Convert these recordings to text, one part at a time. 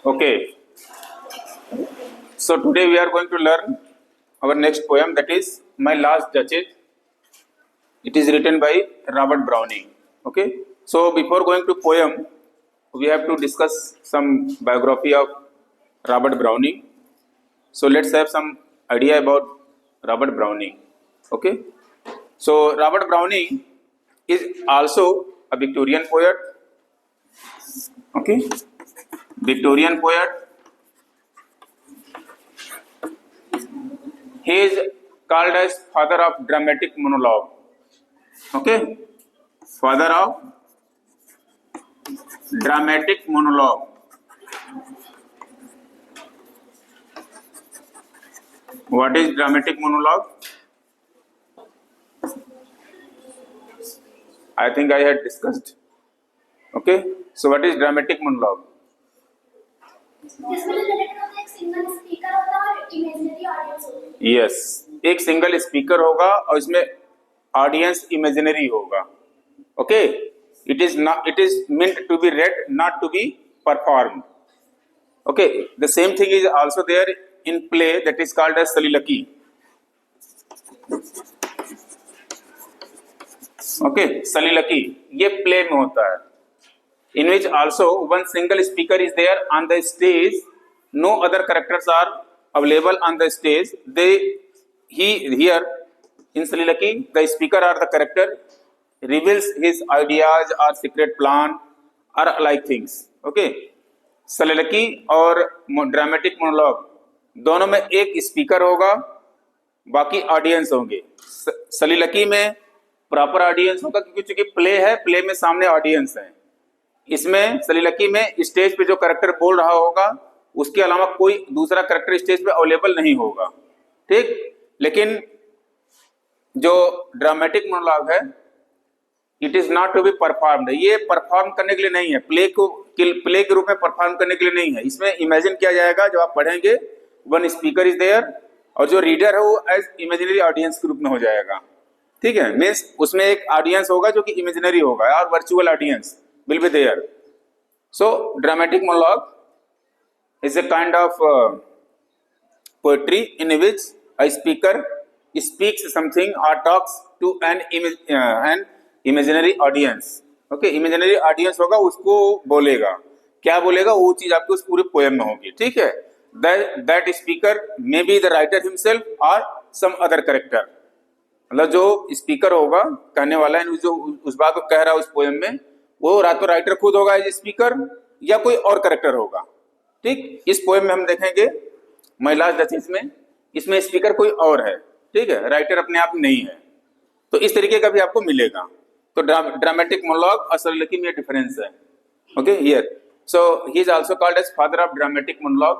Okay, so today we are going to learn our next poem, that is My Last Duchess. It is written by Robert Browning. Okay, so before going to poem, we have to discuss some biography of Robert Browning. So let's have some idea about Robert Browning. Okay, so Robert Browning is also a Victorian poet. Okay, Victorian poet. He is called as father of dramatic monologue. Okay, father of dramatic monologue. What is dramatic monologue? I think I had discussed. Okay, so what is dramatic monologue? जिसमें related होता है एक single speaker होता है और imaginary audience होती है। Yes, एक सिंगल स्पीकर होगा और इसमें ऑडियंस इमेजिनरी होगा. Okay, it is meant to be read, not to be performed. Okay, the same thing is also there in play, that is called as soliloquy. Okay, soliloquy ये play में होता है, in which also one single speaker is there on the stage. No other characters are available on the stage. Here in soliloquy, the speaker or the character reveals his ideas or secret plan or like things. Okay, soliloquy और dramatic monologue दोनों में एक speaker होगा, बाकी audience होंगे. soliloquy में proper audience होगा क्योंकि चूंकि प्ले है, प्ले में सामने ऑडियंस है. इसमें soliloquy में स्टेज पे जो कैरेक्टर बोल रहा होगा उसके अलावा कोई दूसरा कैरेक्टर स्टेज पे अवेलेबल नहीं होगा. ठीक, लेकिन जो ड्रामेटिक मोनोलॉग है, it is not to be performed. ये परफॉर्म करने के लिए नहीं है, प्ले के रूप में परफॉर्म करने के लिए नहीं है. इसमें इमेजिन किया जाएगा, जब आप पढ़ेंगे वन स्पीकर इज देयर और जो रीडर है वो एज इमेजिनरी ऑडियंस के रूप में हो जाएगा. ठीक है, मीन्स उसमें एक ऑडियंस होगा जो कि इमेजिनरी होगा और virtual audience will be there. So dramatic monologue is a kind of poetry in which a speaker speaks something or talks to an imaginary audience. Okay, imaginary audience होगा, उसको बोलेगा. क्या बोलेगा वो चीज आपकी उस पूरे पोएम में होगी. ठीक है, that speaker may be the writer himself or some other character. मतलब जो स्पीकर होगा, कहने वाला है, जो उस बात को कह रहा है उस पोएम में, वो रातों राइटर खुद होगा एज स्पीकर या कोई और कैरेक्टर होगा. ठीक, इस पोएम में हम देखेंगे माय लास्ट डचेस में, इसमें स्पीकर कोई और है. ठीक है, राइटर अपने आप नहीं है. तो इस तरीके का भी आपको मिलेगा. तो ड्रामेटिक मोनोलॉग और soliloquy में डिफरेंस है. Okay, here so he is also called as father of dramatic monologue.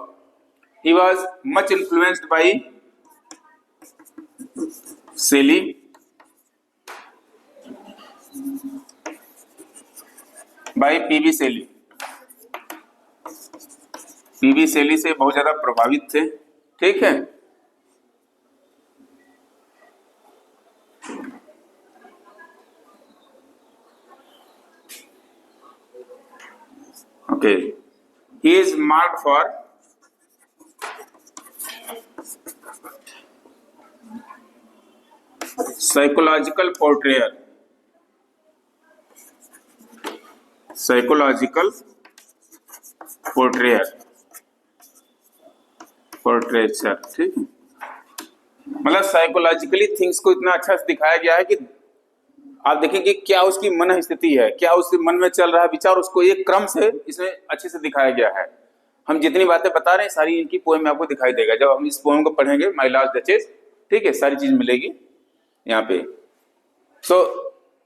He was much influenced by Shelley. By PB Shelley. PB Shelley से बहुत ज्यादा प्रभावित थे. ठीक है, okay. He is marked for psychological portrayal. Psychological portraiture. ठीक है, मतलब साइकोलॉजिकली थिंग्स को इतना अच्छा से दिखाया गया है कि आप देखेंगे क्या उसकी मन स्थिति है, क्या उसके मन में चल रहा है विचार, उसको एक क्रम से इसमें अच्छे से दिखाया गया है. हम जितनी बातें बता रहे हैं सारी इनकी पोएम में आपको दिखाई देगा जब हम इस पोएम को पढ़ेंगे, माय लास्ट डचेस. ठीक है, सारी चीज मिलेगी यहाँ पे. So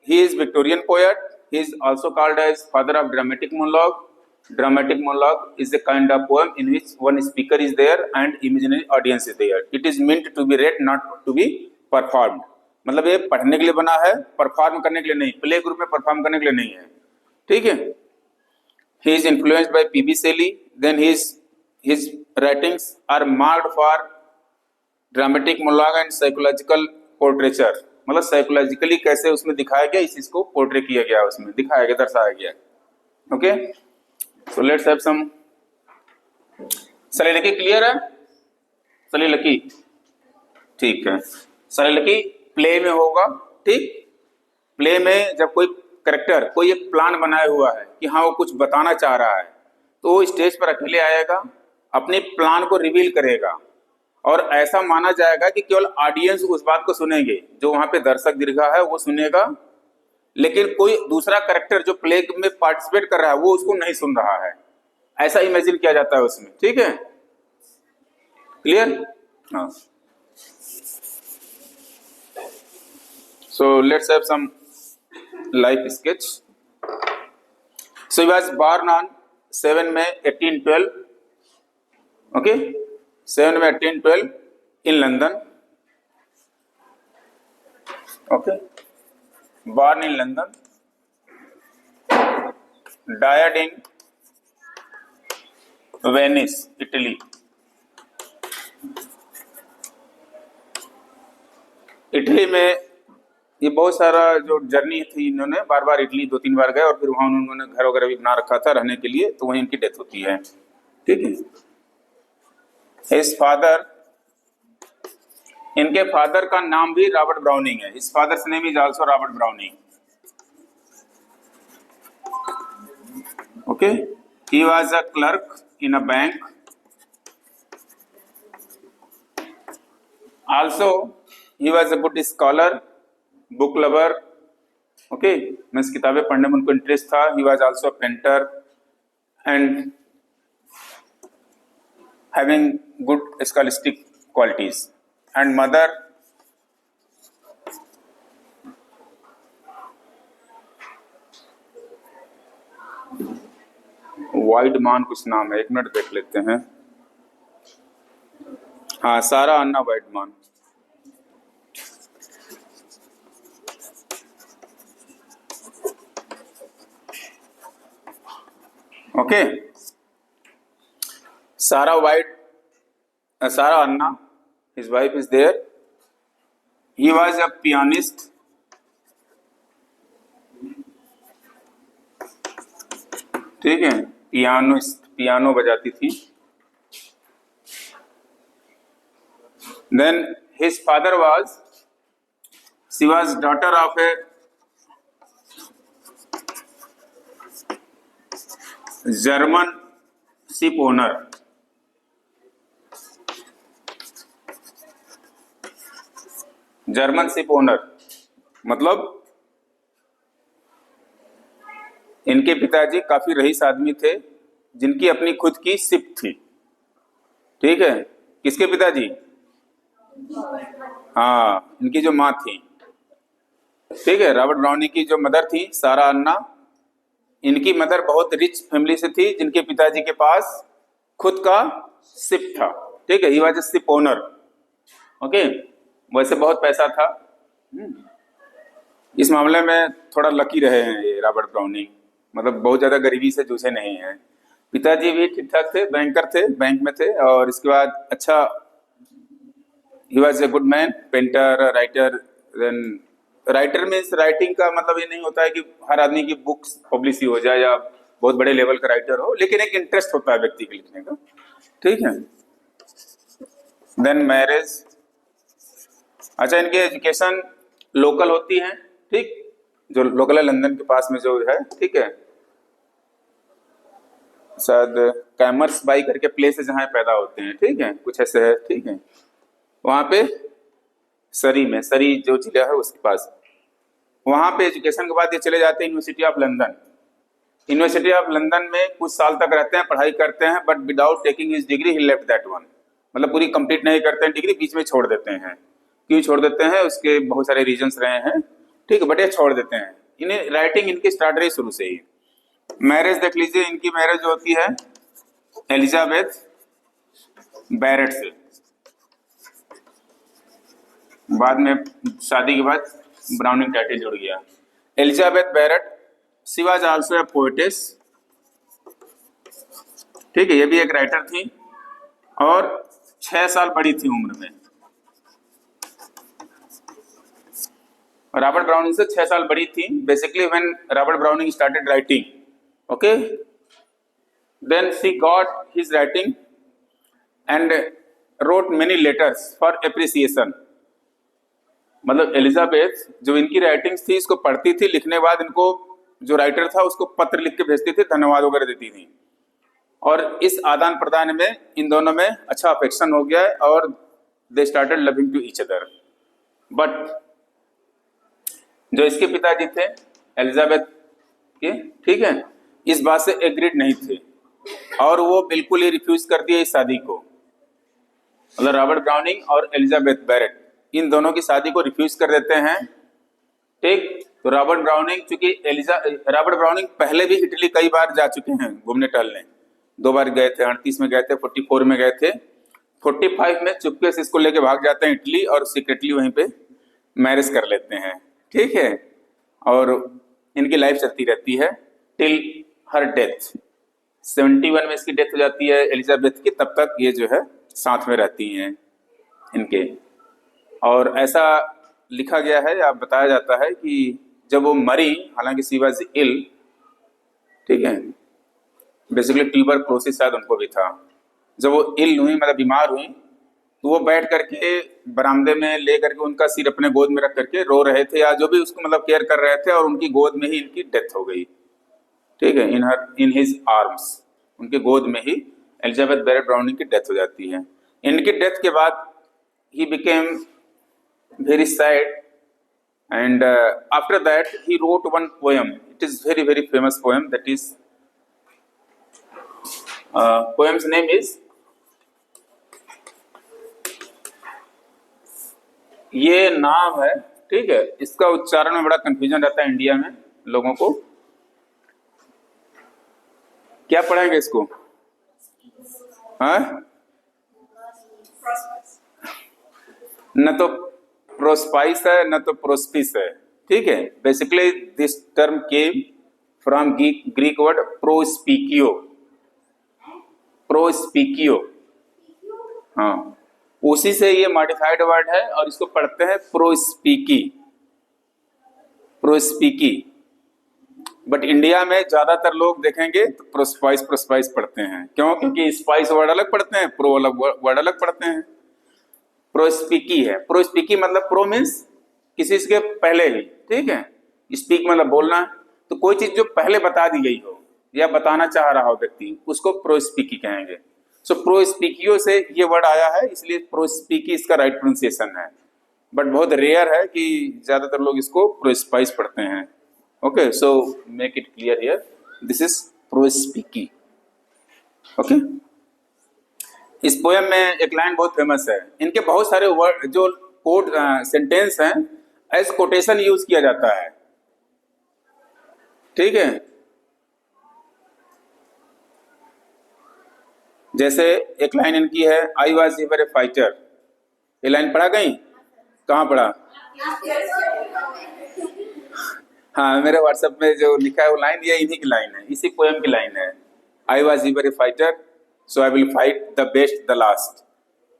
he is Victorian poet. He is also called as father of dramatic monologue. Dramatic monologue is a kind of poem in which one speaker is there and imaginary audience is there. It is meant to be read, not to be performed. मतलब ये पढ़ने के लिए बना है, perform करने के लिए नहीं, प्ले ग्रुप में परफॉर्म करने के लिए नहीं है. ठीक है. He is influenced by P.B. Shelley. Then his writings are marked for dramatic monologue and psychological portraiture. मतलब साइकोलॉजिकली कैसे उसमें दिखाया गया, इस चीज को पोर्ट्रे किया गया, उसमें दिखाया गया, दर्शाया गया. Okay, so let's have some soliloquy clear है? सलिलकी ठीक है। सलिलकी प्ले में होगा। ठीक, प्ले में जब कोई करेक्टर कोई एक प्लान बनाया हुआ है कि हाँ वो कुछ बताना चाह रहा है, तो वो स्टेज पर अकेले आएगा, अपने प्लान को रिवील करेगा, और ऐसा माना जाएगा कि केवल ऑडियंस उस बात को सुनेंगे, जो वहां पे दर्शक दीर्घा है वो सुनेगा, लेकिन कोई दूसरा करेक्टर जो प्ले में पार्टिसिपेट कर रहा है वो उसको नहीं सुन रहा है। ऐसा इमेजिन किया जाता है उसमें। ठीक है, क्लियर? हाँ, so let's have some life sketch. So he was born on 7 May 1812, okay, 7 May 1812 in London, okay, born in London, died in Venice, Italy. Italy में ये बहुत सारा जो जर्नी थी, इन्होंने बार बार इटली 2-3 बार गए और फिर वहां उन्होंने घर वगैरह भी बना रखा था रहने के लिए, तो वहीं इनकी डेथ होती है। ठीक है, हिज फादर, इनके फादर का नाम भी रॉबर्ट ब्राउनिंग है। His father's name is also Robert browning. Okay, he was a clerk in a bank. Also he was a good scholar, book lover. Okay, means किताबें पढ़ने में उनको इंटरेस्ट था। He was also a painter and having good scholastic qualities. And mother, वाइडमान कुछ नाम है, 1 minute देख लेते हैं। हाँ, Sarah Anna Wiedemann. Okay, Sarah Anna, his wife is there. He was a pianist. ठीक है, पियानो बजाती थी। Then his father was, she was daughter of a German ship owner. German ship owner मतलब इनके पिताजी काफी रईस आदमी थे, जिनकी अपनी खुद की शिप थी। ठीक है, किसके पिताजी? हाँ, इनकी जो माँ थी। ठीक है, रॉबर्ट ब्राउनिंग की जो मदर थी सारा अन्ना, इनकी मदर बहुत रिच फैमिली से थी, जिनके पिताजी के पास खुद का शिप था। ठीक है, he was a ship owner. Okay, वैसे बहुत पैसा था। इस मामले में थोड़ा लकी रहे हैं ये रॉबर्ट ब्राउनिंग, मतलब बहुत ज्यादा गरीबी से जूझे नहीं हैं। पिताजी भी ठीक ठाक थे, बैंकर थे, बैंक में थे, और इसके बाद अच्छा, he was a good man, painter, writer. Then writer means writing का मतलब ये नहीं होता है कि हर आदमी की बुक्स पब्लिश हो जाए या बहुत बड़े लेवल का राइटर हो, लेकिन एक इंटरेस्ट होता है व्यक्ति के लिखने का। ठीक है, देन मैरिज। अच्छा, इनकी एजुकेशन लोकल होती है। ठीक, जो लोकल है लंदन के पास में जो है। ठीक है, शायद कैमर्स बाई करके प्लेस है जहाँ पैदा होते हैं। ठीक है, कुछ ऐसे है। ठीक है, वहां पे सरी में, सरी जो जिला है उसके पास, वहां पे एजुकेशन के बाद ये चले जाते हैं university of London. University of London में कुछ साल तक रहते हैं, पढ़ाई करते हैं, but without taking his degree he left that one. मतलब पूरी कंप्लीट नहीं करते हैं डिग्री, बीच में छोड़ देते हैं। क्यों छोड़ देते हैं, उसके बहुत सारे रीजंस रहे हैं। ठीक है, बट ये छोड़ देते हैं। इन्हें राइटिंग इनकी स्टार्ट रही शुरू से ही। मैरिज देख लीजिए, इनकी मैरिज जो होती है एलिजाबेथ बैरेट से। बाद में शादी के बाद ब्राउनिंग टाइटल जुड़ गया। Elizabeth Barrett, she was also a poetess. ठीक है, ये भी एक राइटर थी और 6 साल बड़ी थी उम्र में। रॉबर्ट ब्राउनिंग से 6 साल बड़ी थी। Basically when Robert Browning started writing, okay, then she got his writing and wrote many letters for appreciation. मतलब एलिजाबेथ जो इनकी राइटिंग्स थी इसको पढ़ती थी, लिखने के बाद इनको जो राइटर था उसको पत्र लिख के भेजती थी, धन्यवाद वगैरह देती थी। और इस आदान प्रदान में इन दोनों में अच्छा अफेक्शन हो गया है और they started loving to each other. But जो इसके पिताजी थे एलिजाबेथ के, ठीक है, इस बात से एग्रीड नहीं थे और वो बिल्कुल ही रिफ्यूज कर दिया इस शादी को। मतलब रॉबर्ट ब्राउनिंग और एलिजाबेथ बैरेट इन दोनों की शादी को रिफ्यूज कर देते हैं, ठीक। तो रॉबर्ट ब्राउनिंग, चूंकि रॉबर्ट ब्राउनिंग पहले भी इटली कई बार जा चुके हैं घूमने टहलने, 2 बार गए थे, 38 में गए थे, 44 में गए थे, 45 में चुपके से इसको लेके भाग जाते हैं इटली और सीक्रेटली वहीं पे मैरिज कर लेते हैं, ठीक है। और इनकी लाइफ चलती रहती है टिल हर डेथ। 71 में इसकी डेथ हो जाती है एलिजाबेथ की, तब तक ये जो है साथ में रहती हैं इनके। और ऐसा लिखा गया है या बताया जाता है कि जब वो मरी, हालांकि शी वाज इल, ठीक है, बेसिकली ट्यूबरक्लोसिस शायद उनको भी था, जब वो इल हुई मतलब बीमार हुई तो वो बैठ करके बरामदे में ले करके उनका सिर अपने गोद में रख करके रो रहे थे या जो भी उसको मतलब केयर कर रहे थे, और उनकी गोद में ही इनकी डेथ हो गई, ठीक है, इन हिज आर्म्स, उनके गोद में ही एलिजाबेथ बैरेट ब्राउनिंग की डेथ हो जाती है। इनकी डेथ के बाद he became very sad and after that he wrote one poem. It is very famous poem, that is poem's name is, ये नाम है, ठीक है, इसका उच्चारण में बड़ा कंफ्यूजन रहता है इंडिया में लोगों को। क्या पढ़ेंगे इसको? हाँ, न तो प्रोस्पाइस है न तो प्रोस्पिस है, ठीक है। Basically this term came from Greek word prospicio, prospicio, हाँ, उसी से ये मॉडिफाइड वर्ड है और इसको पढ़ते हैं प्रोस्पिकी, प्रोस्पिकी। बट इंडिया में ज्यादातर लोग देखेंगे तो प्रोस्पाइस पढ़ते हैं। क्यों? क्योंकि स्पाइस वर्ड अलग पढ़ते हैं, प्रो अलग वर्ड अलग पढ़ते हैं। प्रोस्पिकी है, प्रोस्पिकी मतलब प्रो मीन्स किसी के पहले ही, ठीक है, स्पीक मतलब बोलना, तो कोई चीज जो पहले बता दी गई हो या बताना चाह रहा हो व्यक्ति, उसको प्रोस्पिकी कहेंगे। सो प्रोस्पिकियो से ये वर्ड आया है, इसलिए प्रोस्पिकी इसका राइट प्रोनाउंसिएशन है। बट बहुत रेयर है कि ज्यादातर लोग इसको प्रोस्पाइस पढ़ते हैं। Okay, so make it clear here, this is Prospice. Okay, इस पोएम में एक लाइन बहुत फेमस है, इनके बहुत सारे वर्ड जो कोट सेंटेंस हैं एज कोटेशन यूज किया जाता है, ठीक है। जैसे एक लाइन इनकी है, I was ever A fighter, ये लाइन पढ़ा कहीं? कहाँ पढ़ा? हाँ, मेरे व्हाट्सएप में जो लिखा है वो लाइन, ये इन्हीं की लाइन है, इसी पोएम की लाइन है। I was ever A fighter so I will fight the best the last,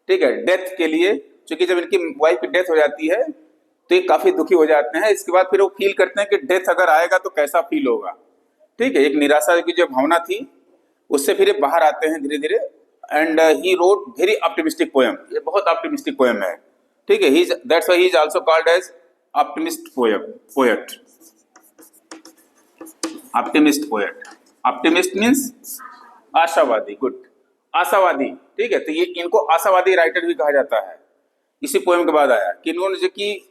ठीक है। डेथ के लिए, क्योंकि जब इनकी वाइफ की डेथ हो जाती है तो ये काफी दुखी हो जाते हैं। इसके बाद फिर वो फील करते हैं कि डेथ अगर आएगा तो कैसा फील होगा, ठीक है। एक निराशा की जो भावना थी उससे फिर ये बाहर आते हैं धीरे धीरे। And he wrote very optimistic poem, ये बहुत ऑप्टिमिस्टिक पोएम है, ठीक है। That's why he is also called as optimist poet, optimist poet. Optimist means आशावादी, गुड, आशावादी, ठीक है। तो ये इनको आशावादी राइटर भी कहा जाता है। इसी पोएम के बाद आया कि इन्होंने जो कि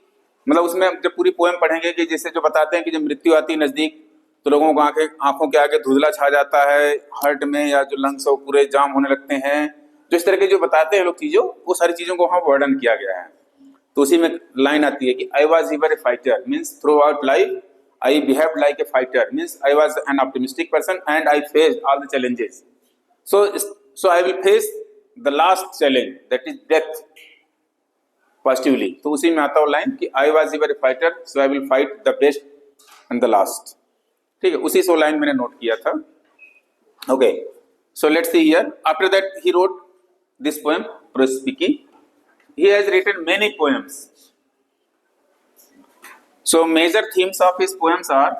मतलब उसमें जब पूरी पोएम पढ़ेंगे कि जैसे जो बताते हैं कि जब मृत्यु आती है नजदीक तो लोगों को आंखों के आगे धुंधला छा जाता है, हार्ट में या जो लंग्स हो पूरे जाम होने लगते हैं, जो इस तरह के जो बताते हैं लोग चीजों, वो सारी चीजों को वहां वर्णन किया गया है। तो उसी में लाइन आती है कि I was ever A fighter means through out life I behaved like A fighter, means I was an optimistic person and I faced all the challenges, so I will face the last challenge, that is death, positively। तो उसी में आता है line कि I was ever a fighter, so I will fight the best and the last, ठीक है। उसी 100 line मैंने नोट किया था। Okay, so let's see here, after that he wrote this poem Prospiki। He has written many poems, so major themes of his poems are,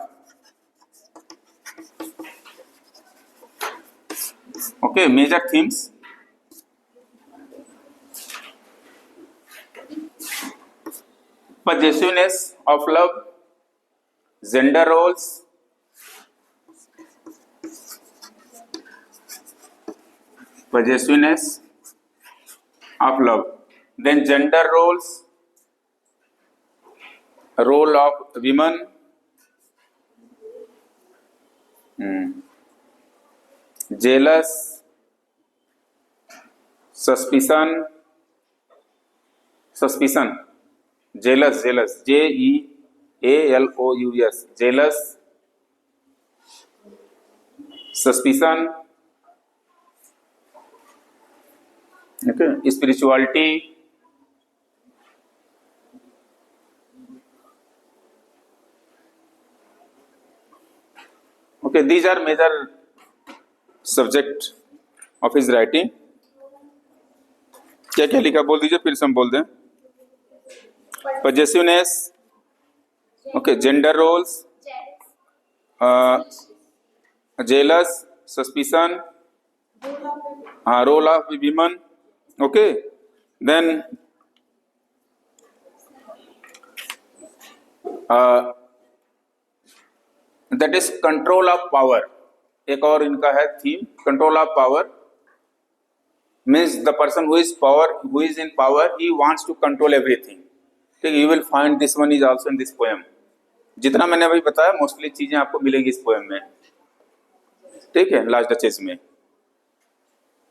okay, major themes, possessiveness of love, gender roles, possessiveness of love, then gender roles, role of women, jealous, suspicion, jealous, jealous, jealous, suspicion, okay, spirituality, okay, these are major subject of his writing. क्या क्या लिखा बोल दीजिए, फिर से हम बोल दें. Possessiveness, okay, gender roles, jealous, suspicion, role of women, okay, then that is control of power. एक और इनका है theme, control of power, means the person who is in power, he wants to control everything. ठीक है, you will find this one is also in this poem. जितना मैंने अभी बताया मोस्टली चीजें आपको मिलेंगी इस पोएम में, ठीक है, लास्ट डचेस में.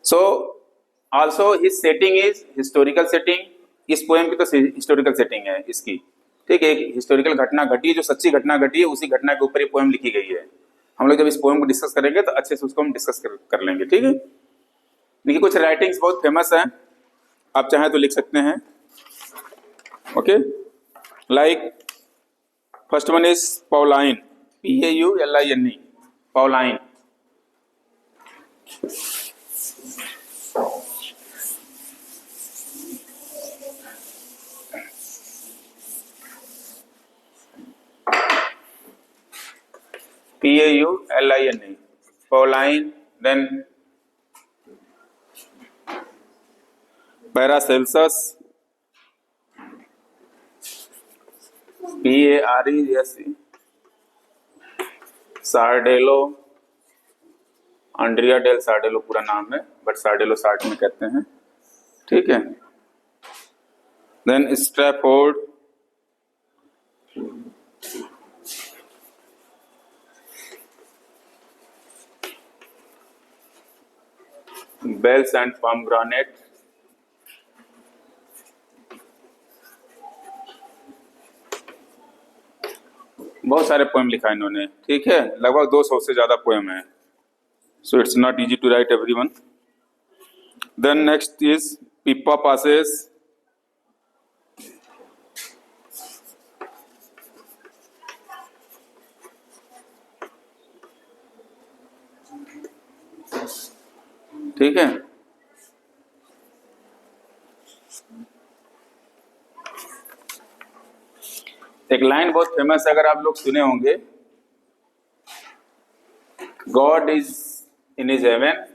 So also his setting is historical setting. इस पोएम की तो हिस्टोरिकल सेटिंग है इसकी, ठीक है, एक हिस्टोरिकल घटना घटी है, जो सच्ची घटना घटी है, उसी घटना के ऊपर ये पोएम लिखी गई है. हम लोग जब इस पोएम को डिस्कस करेंगे तो अच्छे से उसको हम डिस्कस कर लेंगे, ठीक है. देखिए कुछ राइटिंग्स बहुत फेमस हैं, आप चाहें तो लिख सकते हैं. Okay, like first one is Pauline, PAULINE, Pauline. PAULINE, Pauline, then Paracelsus, PARES, Sordello, Andrea del Sordello पूरा नाम है, बट सार्डेलो सार्ट में कहते हैं, ठीक है. देन स्ट्रैफोर्ड, बेल्स एंड पोमग्रेनेट, बहुत सारे पोएम लिखा है इन्होंने, ठीक है, लगभग 200 से ज्यादा पोएम है. So it's not easy to write everyone. Then next is Pippa Passes, ठीक है. एक लाइन बहुत फेमस है, अगर आप लोग सुने होंगे, God is in his heaven,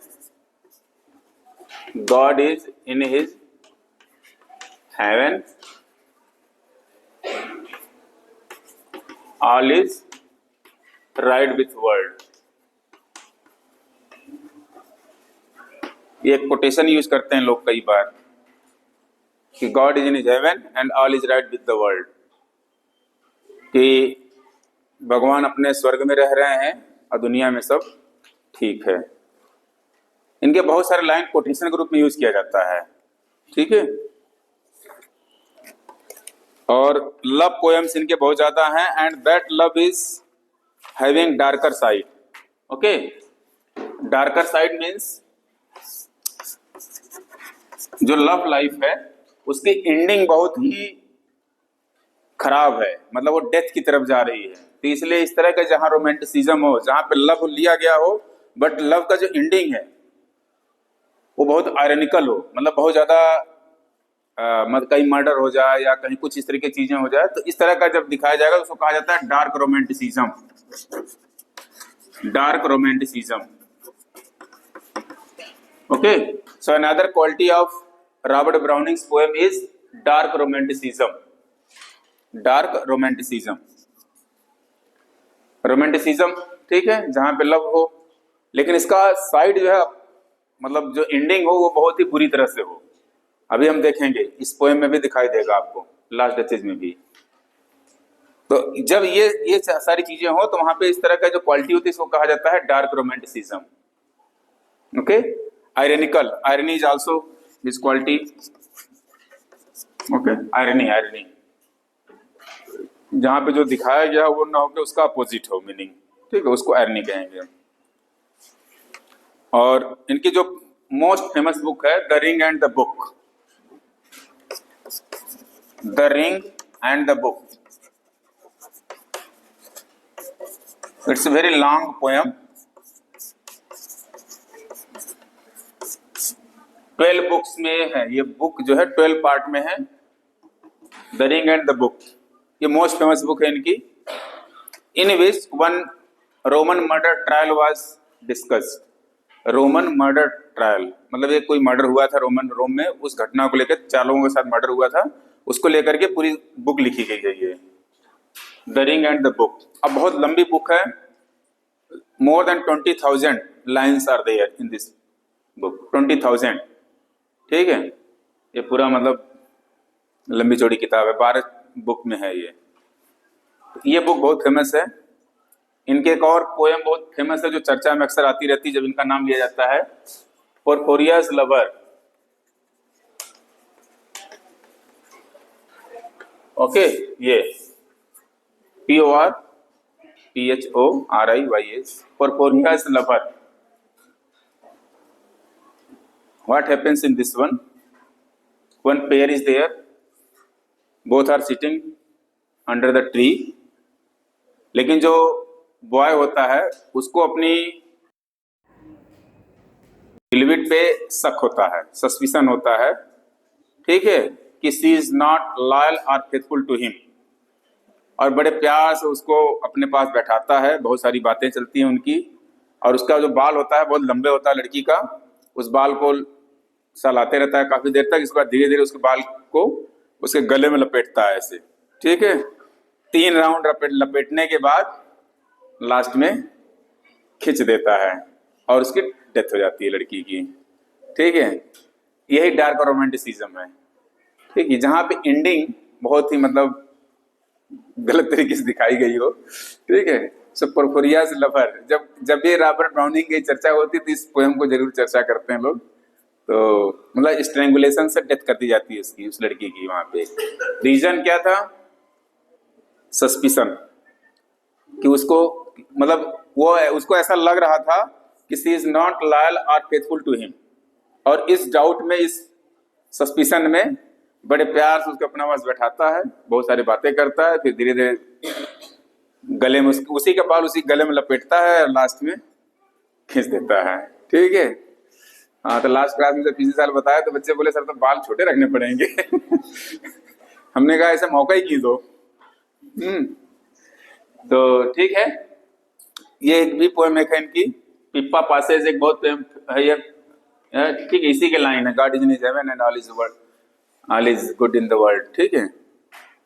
God is in his heaven, all is right with world. ये एक कोटेशन यूज करते हैं लोग कई बार कि God is in his heaven and all is right with the world, कि भगवान अपने स्वर्ग में रह रहे हैं और दुनिया में सब ठीक है. इनके बहुत सारे लाइन कोटेशन के रूप में यूज किया जाता है, ठीक है. और लव पोएम्स इनके बहुत ज्यादा हैं, and that love is having darker side. Okay, darker side means जो लव लाइफ है उसकी एंडिंग बहुत ही खराब है, मतलब वो डेथ की तरफ जा रही है. तो इसलिए इस तरह का जहां रोमांटिसिज्म हो, जहां पे लव लिया गया हो बट लव का जो एंडिंग है वो बहुत आयरनिकल हो, मतलब बहुत ज्यादा मतलब कहीं मर्डर हो जाए या कहीं कुछ इस तरह की चीजें हो जाए, तो इस तरह का जब दिखाया जाएगा तो उसको कहा जाता है dark romanticism. Dark romanticism. Okay, so another quality of Robert Browning's poem is dark romanticism. Dark romanticism, romanticism, ठीक है, जहां पे लव हो लेकिन इसका साइड जो है मतलब जो एंडिंग हो वो बहुत ही बुरी तरह से हो। अभी हम देखेंगे, इस पोएम में भी दिखाई देगा आपको, लास्ट डचेज में भी। तो जब ये सारी चीजें हो तो वहां पे इस तरह का जो क्वालिटी होती है इसको कहा जाता है dark romanticism. Okay, ironical, irony is also this quality. Okay, irony, irony जहां पे जो दिखाया गया वो ना हो कि उसका अपोजिट हो मीनिंग, ठीक है, उसको आयरनी कहेंगे। और इनकी जो मोस्ट फेमस बुक है the ring and the book, the ring and the book, it's very long poem, 12 books में है ये बुक, जो है 12 पार्ट में है, the ring and the book. ये मोस्ट फेमस बुक है इनकी। In which one Roman murder trial was discussed, Roman murder trial मतलब ये कोई मर्डर हुआ था रोम में, उस घटना को लेकर 4 लोगों के साथ मर्डर हुआ था, उसको लेकर के पूरी बुक लिखी गई है ये, the ring and the book. अब बहुत लंबी बुक है, more than 20,000 lines are there in this book, 20,000, ठीक है, ये पूरा मतलब लंबी चौड़ी किताब है, 12 बुक में है ये बुक बहुत फेमस है। इनके एक और पोएम बहुत फेमस है जो चर्चा में अक्सर आती रहती है जब इनका नाम लिया जाता है, पोरफोरियाज लवर। ओके, ये PORPHORIYS, Porphyria's lover. What happens in this one? One pair is there, both are sitting under the tree, लेकिन जो बॉय होता है उसको अपनी लिविट पे शक होता है, सस्पिशन होता है, ठीक है, कि शी इज नॉट लॉयल और फेथफुल टू हिम, और बड़े प्यार से उसको अपने पास बैठाता है, बहुत सारी बातें चलती हैं उनकी, और उसका जो बाल होता है बहुत लंबे होता है लड़की का, उस बाल को सहलाते रहता है काफी देर तक, इसके बाद धीरे धीरे उसके बाल को उसके गले में लपेटता है ऐसे, ठीक है, 3 राउंड लपेटने के बाद लास्ट में खींच देता है और उसकी डेथ हो जाती है लड़की की, ठीक है। यही डार्क रोमांटिसिज्म है, ठीक है, जहां पे एंडिंग बहुत ही मतलब गलत तरीके से दिखाई गई हो, ठीक है। सो पोरफोरियाज लवर, जब ये रॉबर्ट ब्राउनिंग की चर्चा होती है तो इस पोएम को जरूर चर्चा करते हैं लोग। तो मतलब स्ट्रेंगुलेशन से डेथ कर दी जाती है उसकी, उस लड़की की। वहां पे रीजन क्या था? सस्पिशन, कि उसको मतलब उसको ऐसा लग रहा था कि शी इज नॉट लॉयल और फेथफुल टू हिम, और इस डाउट में, इस सस्पिशन में बड़े प्यार से उसको अपना पास बैठाता है, बहुत सारी बातें करता है, फिर धीरे धीरे गले में उसी का बाल उसी गले में लपेटता है और लास्ट में खींच देता है, ठीक है। हाँ, तो लास्ट क्लास में जब पिछले साल बताया तो बच्चे बोले सर तो बाल छोटे रखने पड़ेंगे हमने कहा ऐसा मौका ही की दो। तो ठीक है, ये एक भी पोएम है इनकी, पिप्पा पासेज, एक बहुत है ये, ठीक है, इसी के लाइन है, God is in his heaven and all is world, all is good in the world, ठीक है,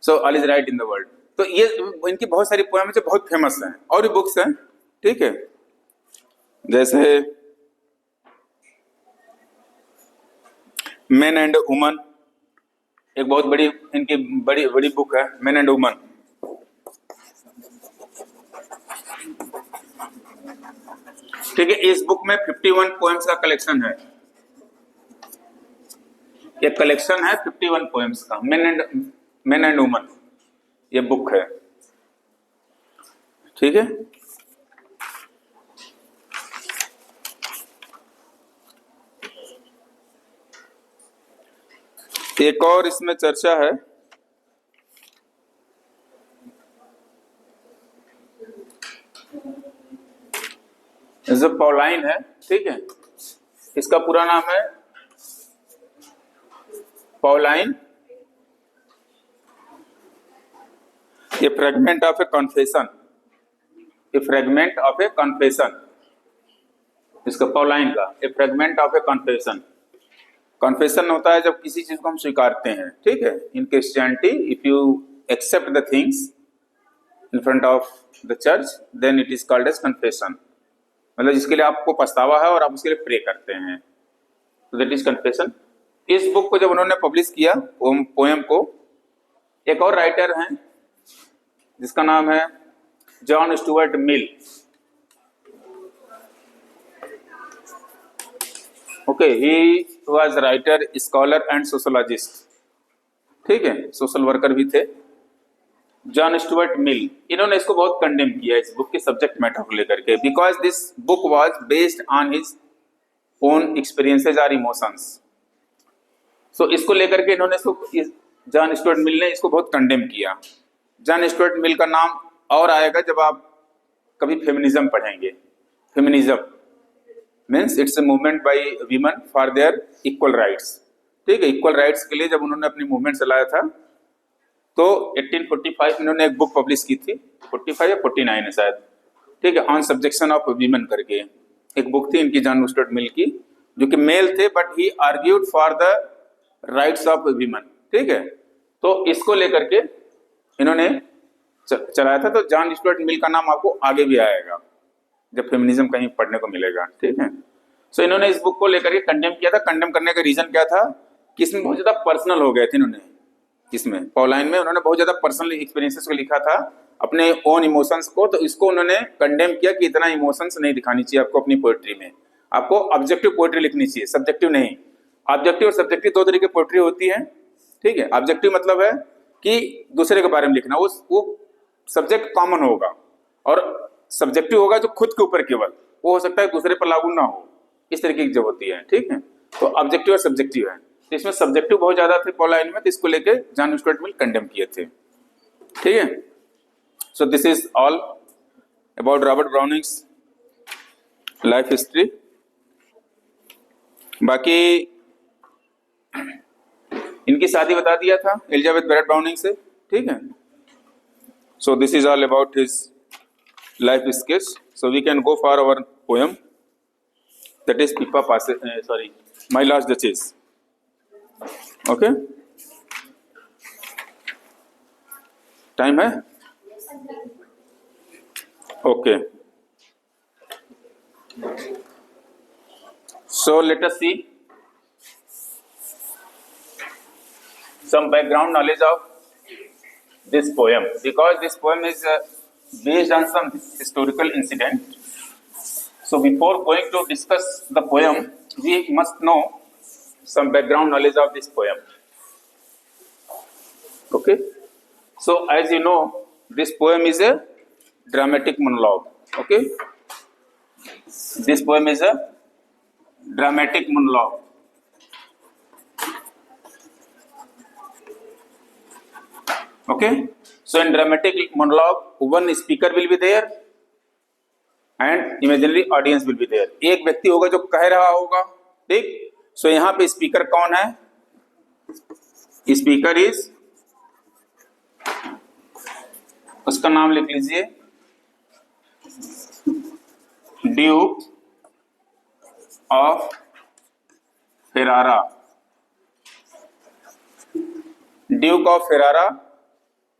so all is right in the world. तो ये इनकी बहुत सारी पोएम जो बहुत फेमस हैं, और भी बुक्स हैं, ठीक है, जैसे मैन एंड वुमन, एक बहुत बड़ी इनकी बड़ी बुक है, मैन एंड वुमन। ठीक है, इस बुक में 51 पोएम्स का कलेक्शन है, ये कलेक्शन है 51 पोएम्स का, मैन एंड वुमन ये बुक है, ठीक है। एक और इसमें चर्चा है, जो पॉलाइन है, ठीक है, इसका पूरा नाम है Pauline, a fragment of a confession, a fragment of a confession, इसका पॉलाइन का a fragment of a confession. Confession होता है जब किसी चीज को हम स्वीकारते हैं, ठीक है, इन Christianity if you accept the things in front of the church, then it is called as confession. मतलब जिसके लिए आपको पछतावा है और आप उसके लिए प्रे करते हैं, तो दैट इज कन्फेशन. इस बुक को जब उन्होंने पब्लिश किया पोएम को, एक और राइटर हैं जिसका नाम है John Stuart Mill. Okay, he was writer, scholar and sociologist. ठीक है, सोशल वर्कर भी थे. जॉन स्टुअर्ट मिल, इन्होंने इसको बहुत कंडेम किया इस बुक के सब्जेक्ट मैटर को लेकर के, because this book was based on his own experiences और इमोशंस. सो इसको लेकर के इन्होंने जॉन स्टुअर्ट मिल ने इसको बहुत कंडेम किया. जॉन स्टुअर्ट मिल का नाम और आएगा जब आप कभी फेमिनिज्म पढ़ेंगे. Feminism means it's a movement by women for their equal rights. ठीक है, इक्वल राइट्स के लिए जब उन्होंने अपनी मूवमेंट चलाया था, तो 1845 में इन्होंने एक बुक पब्लिश की थी, 45 या 49 है शायद. ठीक है, ऑन सब्जेक्शन ऑफ वीमेन करके एक बुक थी इनकी, जॉन स्टुअर्ट मिल की, जो कि मेल थे but he argued for the rights of women. ठीक है, तो इसको लेकर के इन्होंने चलाया था. तो जॉन स्टुअर्ट मिल का नाम आपको आगे भी आएगा जब फेमिनिज्म कहीं पढ़ने को मिलेगा. ठीक है, सो इन्होंने इस बुक को लेकर के कंडेम किया था. कंडेम करने का रीजन क्या था कि इसमें बहुत ज्यादा पर्सनल हो गए थे. इन्होंने इसमें पॉलाइन में उन्होंने बहुत ज्यादा पर्सनल एक्सपीरियंसेस को लिखा था, अपने ओन इमोशंस को. तो इसको उन्होंने कंडेम किया कि इतना इमोशंस नहीं दिखानी चाहिए आपको अपनी पोएट्री में. आपको ऑब्जेक्टिव पोएट्री लिखनी चाहिए, सब्जेक्टिव नहीं. ऑब्जेक्टिव और सब्जेक्टिव दो तरीके पोएट्री होती है. ठीक है, ऑब्जेक्टिव मतलब है कि दूसरे के बारे में लिखना, वो सब्जेक्ट कॉमन होगा, और सब्जेक्टिव होगा जो खुद के ऊपर केवल, वो हो सकता है दूसरे पर लागू ना हो, इस तरीके की जब होती है. ठीक है, तो ऑब्जेक्टिव और सब्जेक्टिव है. तो इसमें सब्जेक्टिव बहुत ज्यादा थे पॉलाइन में, तो इसको लेके जॉन स्टुअर्ट मिल कंडेम किए थे. ठीक है, so this is all about Robert Browning's life history. बाकी इनकी शादी बता दिया था एलिजाबेथ बैरेट ब्राउनिंग से. ठीक है, so this is all about his life sketch. So we can go for our poem, that is Pippa Passes, My Last Duchess. Okay, time है? Okay, so let us see some background knowledge of this poem, because this poem is based on some historical incident. So before going to discuss the poem, we must know some background knowledge of this poem. Okay, so as you know, this poem is a dramatic monologue. Okay, this poem is a dramatic monologue. Okay, so in dramatic monologue, one speaker will be there and imaginary audience will be there. एक व्यक्ति होगा जो कह रहा होगा. ठीक, सो यहाँ पे स्पीकर कौन है? स्पीकर इज, उसका नाम लिख लीजिए, Duke of Ferrara. Duke of Ferrara,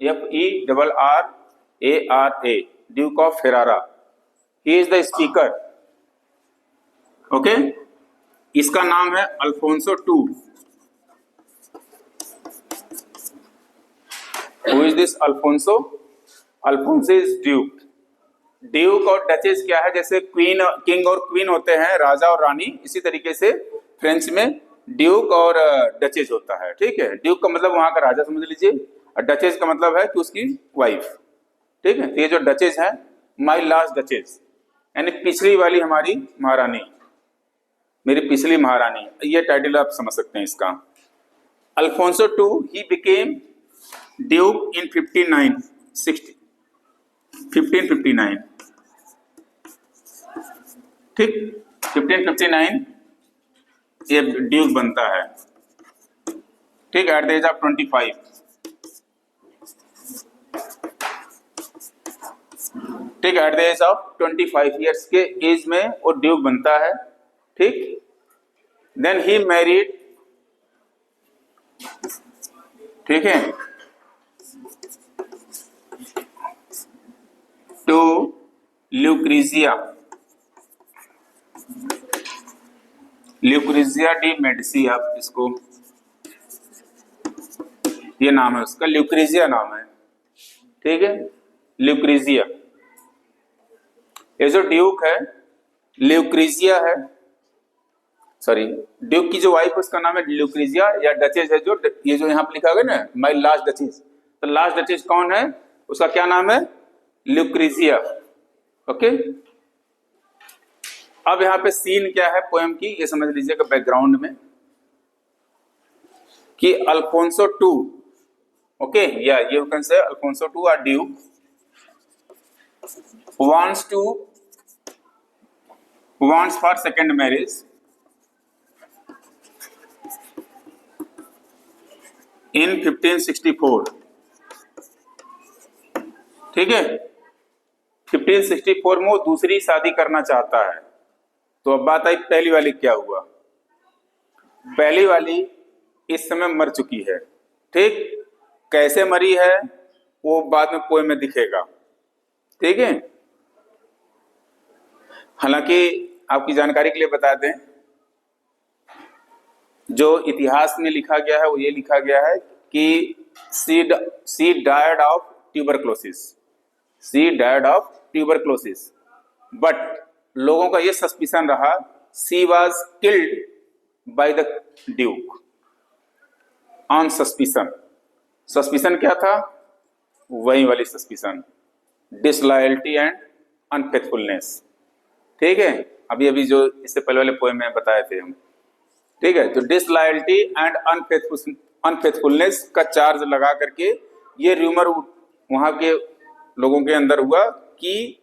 FERRARA, Duke of Ferrara. He is the speaker. Okay, इसका नाम है Alfonso II. Who is this Alfonso? Alfonso is Duke. Duke और डचेस क्या है? जैसे क्वीन, किंग और क्वीन होते हैं, राजा और रानी, इसी तरीके से फ्रेंच में ड्यूक और डचेस होता है. ठीक है, ड्यूक का मतलब वहां का राजा समझ लीजिए, और डचेस का मतलब है कि उसकी वाइफ. ठीक है, तो ये जो डचेस है, माई लास्ट डचेस, यानी पिछली वाली हमारी महारानी, मेरी पिछली महारानी, ये टाइटल आप समझ सकते हैं इसका. Alfonso II, he became duke in 1559. ठीक, 1559 ये ड्यूक बनता है. ठीक, एट द एज ऑफ 25. ठीक, at the age of 25 years के एज में वो ड्यूक बनता है. ठीक, देन ही मैरिड. ठीक है, टू ल्यूक्रीजिया, ल्यूक्रीजिया डी मेडिसी, आप इसको, ये नाम है उसका, ल्यूक्रीजिया नाम है, ठीक है, ल्यूक्रीजिया। ये जो ड्यूक है ल्यूक्रीजिया है, सॉरी ड्यूक की जो वाइफ है उसका नाम है ल्यूक्रीजिया, या डचेस है जो, ये जो यहाँ पे लिखा गया ना माई लास्ट डचेस, तो लास्ट डचेस कौन है, उसका क्या नाम है, ल्यूक्रीजिया। ओके, अब यहाँ पे सीन क्या है पोएम की, ये समझ लीजिएगा बैकग्राउंड में, कि अल्फोंसो टू, ओके, या you can say Alfonso two or duke wants for second marriage in 1564, ठीक है, 1564 में वो दूसरी शादी करना चाहता है। तो अब बात आई पहली वाली क्या हुआ, पहली वाली इस समय मर चुकी है, ठीक, कैसे मरी है वो बाद में पोएम में दिखेगा, ठीक है। हालांकि आपकी जानकारी के लिए बता दें, जो इतिहास में लिखा गया है वो ये लिखा गया है कि she died of tuberculosis, she died of tuberculosis, but लोगों का ये सस्पिशन रहा she was killed by the duke on suspicion. Suspicion क्या था, वही वाली सस्पिशन, डिसलॉयल्टी एंड अनफेथफुलनेस, ठीक है, अभी अभी जो इससे पहले वाले पोएम में बताए थे हम, ठीक है। तो डिसलॉयल्टी एंड अनफेथफुलनेस का चार्ज लगा करके ये र्यूमर वहां के लोगों के अंदर हुआ कि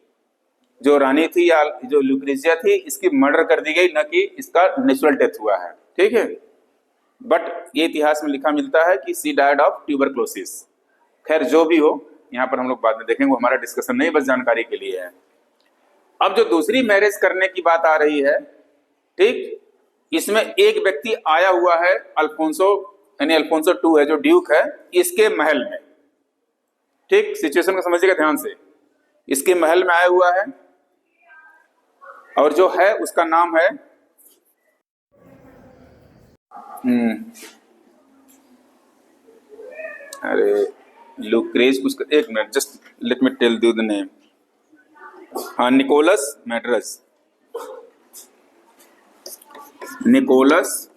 जो रानी थी या जो ल्यूक्रीजिया थी इसकी मर्डर कर दी गई, न कि इसका नेचुरल डेथ हुआ है, ठीक है। बट ये इतिहास में लिखा मिलता है कि सी डायड ऑफ ट्यूबरक्लोसिस। खैर जो भी हो, यहाँ पर हम लोग बाद में देखेंगे, वो हमारा डिस्कशन नहीं, बस जानकारी के लिए है। अब जो दूसरी मैरिज करने की बात आ रही है, ठीक, इसमें एक व्यक्ति आया हुआ है अल्फोंसो, यानी अल्फोंसो टू है जो ड्यूक है, इसके महल में, ठीक, सिचुएशन को समझिएगा ध्यान से, इसके महल में आया हुआ है और जो है उसका नाम है अरे लुक्रेज कुछ, एक minute, just let me tell you the name, हाँ, निकोलस मैड्रस, निकोलस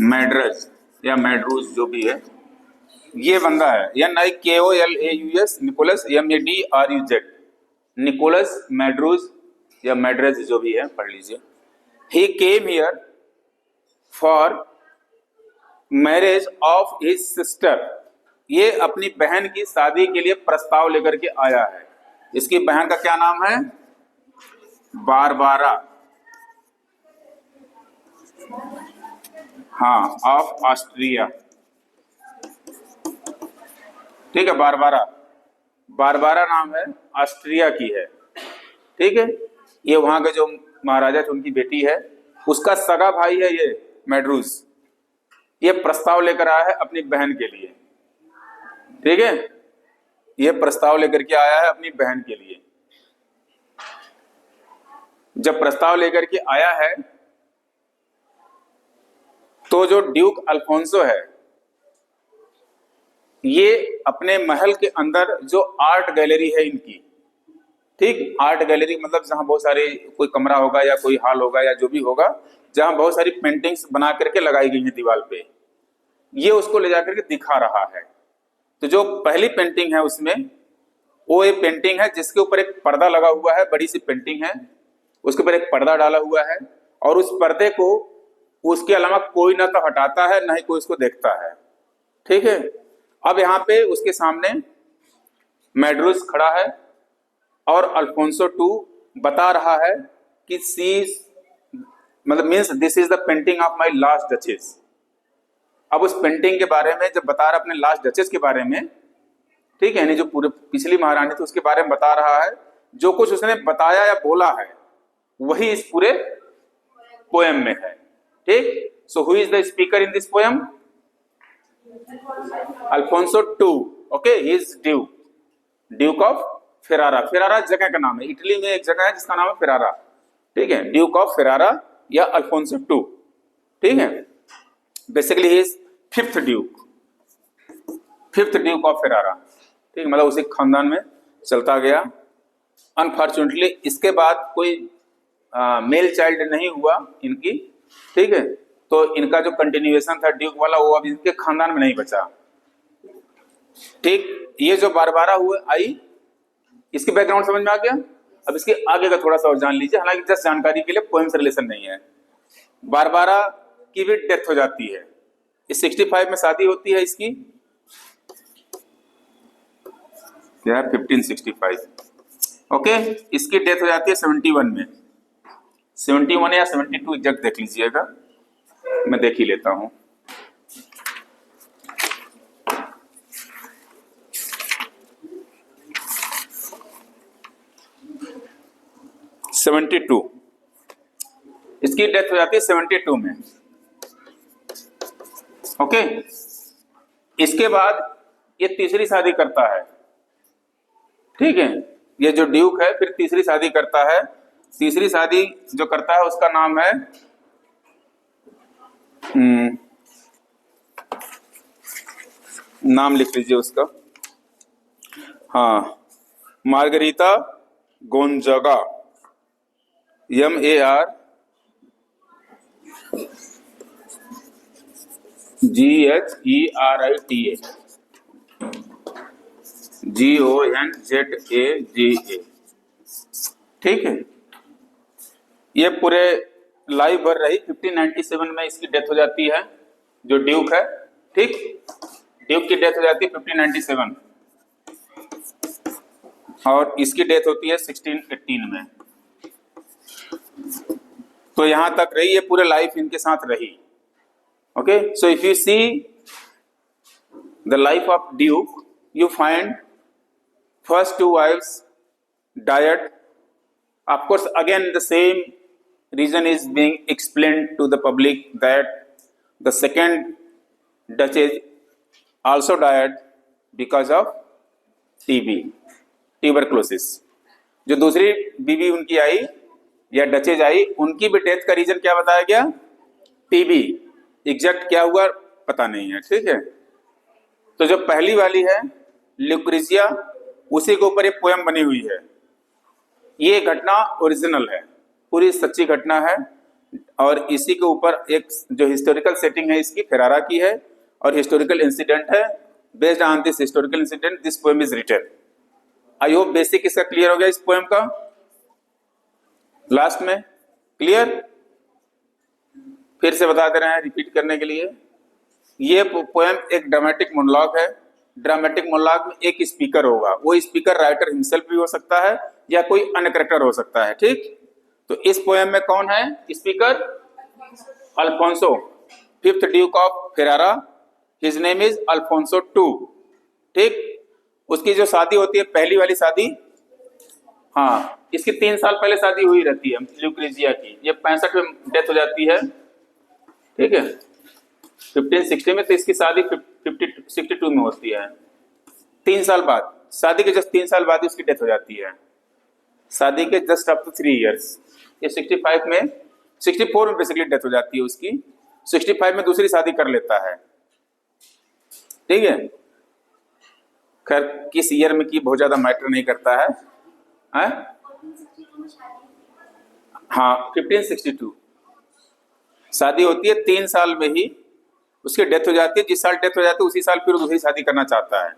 मैड्रस या मैड्रूस जो भी है, ये बंदा है, NIKOLAUS, Nikolaus MADRUZ, Nikolaus Madruz या मैड्रस जो भी है, पढ़ लीजिए। He came here for marriage of his sister, ये अपनी बहन की शादी के लिए प्रस्ताव लेकर के आया है। इसकी बहन का क्या नाम है, बारबारा, हाँ, ऑफ ऑस्ट्रिया, ठीक है, बारबारा, बारबारा नाम है, ऑस्ट्रिया की है, ठीक है। ये वहां के जो महाराजा थे उनकी बेटी है, उसका सगा भाई है ये मैड्रूस, ये प्रस्ताव लेकर आया है अपनी बहन के लिए, ठीक है, ये प्रस्ताव लेकर के आया है अपनी बहन के लिए। जब प्रस्ताव लेकर के आया है तो जो ड्यूक अल्फोंसो है, ये अपने महल के अंदर जो आर्ट गैलरी है इनकी, ठीक, आर्ट गैलरी मतलब जहां बहुत सारे, कोई कमरा होगा या कोई हॉल होगा या जो भी होगा, जहां बहुत सारी पेंटिंग्स बना करके लगाई गई है दीवार पे, ये उसको ले जाकर के दिखा रहा है। तो जो पहली पेंटिंग है उसमें, वो एक पेंटिंग है जिसके ऊपर एक पर्दा लगा हुआ है, बड़ी सी पेंटिंग है, उसके ऊपर एक पर्दा डाला हुआ है, और उस पर्दे को उसके अलावा कोई ना तो हटाता है ना ही कोई उसको देखता है, ठीक है। अब यहाँ पे उसके सामने मैड्रूस खड़ा है और अल्फोंसो टू बता रहा है कि मतलब means this is the painting of my last duchess. अब उस पेंटिंग के बारे में जब बता रहा अपने लास्ट डचेस के बारे में, ठीक है, यानी जो पूरे पिछली महारानी थी उसके बारे में बता रहा है, जो कुछ उसने बताया या बोला है वही इस पूरे पोएम में है, ठीक। So who is the speaker in this poem, Alfonso two, okay, he is duke, duke of Ferrara. Ferrara जगह का नाम है, इटली में एक जगह है जिसका नाम है फेरारा, ठीक है, ड्यूक ऑफ फेरारा या अल्फोंसो टू, ठीक है। Basically he is fifth Duke, fifth duke of Ferrara, ठीक है, मतलब उसी खानदान में चलता गया। अनफॉर्चुनेटली इसके बाद कोई मेल चाइल्ड नहीं हुआ इनकी, ठीक है, तो इनका जो कंटिन्यूएशन था ड्यूक वाला वो अब इनके खानदान में नहीं बचा, ठीक। ये जो बारबारा हुए आई, इसकी बैकग्राउंड समझ में आ गया। अब इसके आगे का थोड़ा सा और जान लीजिए, हालांकि जस्ट जानकारी के लिए, पोएम से रिलेशन नहीं है। बारबारा की भी डेथ हो जाती है, इस 65 में शादी होती है इसकी, क्या है 1565, ओके। इसकी डेथ हो जाती है 71 में, 71 या 72 एग्जैक्ट देख लीजिएगा, मैं देख ही लेता हूं। इसकी डेथ हो जाती है 72 में, ओके। इसके बाद ये तीसरी शादी करता है, ठीक है, ये जो ड्यूक है फिर तीसरी शादी करता है। तीसरी शादी जो करता है उसका नाम है नाम लिख लीजिए उसका, हाँ, मार्गरीता गोंजागा, MARGERITA GONZAGA, ठीक है। ये पूरे लाइफ भर रही, 1597 में इसकी डेथ हो जाती है, जो ड्यूक है, ठीक, ड्यूक की डेथ हो जाती है 1597 और इसकी डेथ होती है 1618 में। तो यहां तक रही, ये पूरे लाइफ इनके साथ रही, okay. So if you see the life of duke, you find first two wifes died. Of course, again the same reason is being explained to the public that the second Duchess also died because of TB, tuberculosis. जो दूसरी बीवी उनकी आई या duchess आई, उनकी भी death का reason क्या बताया गया? टीबी। एग्जैक्ट क्या हुआ पता नहीं है, ठीक है। तो जो पहली वाली है ल्यूक्रेजिया, उसी के ऊपर एक पोयम बनी हुई है। ये घटना ओरिजिनल है, पूरी सच्ची घटना है, और इसी के ऊपर एक जो हिस्टोरिकल सेटिंग है इसकी फेरारा की है, और हिस्टोरिकल इंसिडेंट है। Based on this historical incident this poem is written. I hope basic इसका क्लियर हो गया इस पोएम का। लास्ट में क्लियर, फिर से बता दे रहे हैं रिपीट करने के लिए। ये पोएम एक ड्रामेटिक मोनोलॉग है। ड्रामेटिक मोनोलॉग में एक स्पीकर होगा, वो स्पीकर राइटर हिमसेल्फ भी हो सकता है या कोई अन्य कैरेक्टर हो सकता है, ठीक। तो इस पोएम में कौन है speaker? Alfonso, fifth duke of Ferrara, his name is Alfonso two, ठीक। उसकी जो शादी होती है, पहली वाली शादी, हाँ, इसकी 3 साल पहले शादी हुई रहती है ल्यूक्रेजिया की। ये 65 में डेथ हो जाती है, ठीक है, 1560 में। तो इसकी शादी 62 में होती है। 3 साल बाद, शादी के जस्ट 3 साल बाद उसकी डेथ हो जाती है। शादी के जस्ट अप टू 3 इयर्स। ये 65 में, 64 में बेसिकली डेथ हो जाती है उसकी। 65 में दूसरी शादी कर लेता है, ठीक है। खैर किस ईयर में की बहुत ज्यादा मैटर नहीं करता है, हाँ 1562 शादी होती है। 3 साल में ही उसकी डेथ हो जाती है। जिस साल डेथ हो जाती है उसी साल फिर दूसरी शादी करना चाहता है।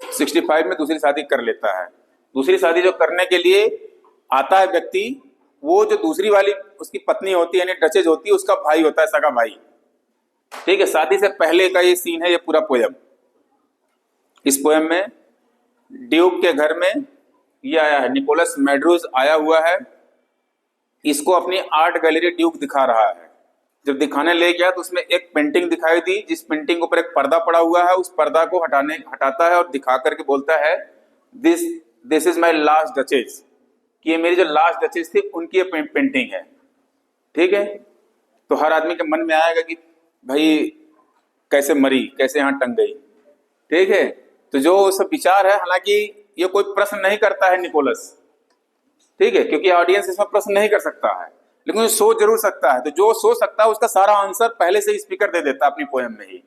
65 में दूसरी शादी कर लेता है। दूसरी शादी जो करने के लिए आता है व्यक्ति, वो जो दूसरी वाली उसकी पत्नी होती है, यानी डचेज होती है, उसका भाई होता है, सगा भाई, ठीक है। शादी से पहले का ये सीन है, ये पूरा पोयम। इस पोयम में ड्यूक के घर में ये आया है, निकोलस मैड्रूज आया हुआ है। इसको अपनी आर्ट गैलरी ड्यूक दिखा रहा है। जब दिखाने ले गया तो उसमें एक पेंटिंग दिखाई दी, जिस पेंटिंग के ऊपर एक पर्दा पड़ा हुआ है। उस पर्दा को हटाता है और दिखा करके बोलता है, this is my last duchess, कि ये मेरी जो लास्ट डचेज थी उनकी ये पेंटिंग है, ठीक है। तो हर आदमी के मन में आएगा कि भाई कैसे मरी, कैसे यहाँ टंग गई। ठीक है, तो जो सब विचार है, हालांकि ये कोई प्रश्न नहीं करता है निकोलस, ठीक है, क्योंकि ऑडियंस इसमें प्रश्न नहीं कर सकता है, लेकिन सोच जरूर सकता है। तो जो सोच सकता है उसका सारा आंसर पहले से ही स्पीकर दे देता है अपनी पोएम में ही।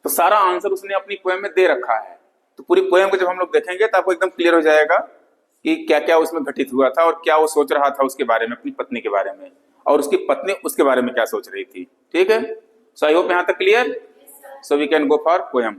तो सारा आंसर उसने अपनी पोएम में दे रखा है। तो पूरी पोएम को जब हम लोग देखेंगे तो आपको एकदम क्लियर हो जाएगा कि क्या क्या उसमें घटित हुआ था और क्या वो सोच रहा था उसके बारे में, अपनी पत्नी के बारे में, और उसकी पत्नी उसके बारे में क्या सोच रही थी। ठीक है, सो आई होप यहाँ तक clear. So we can go for poem.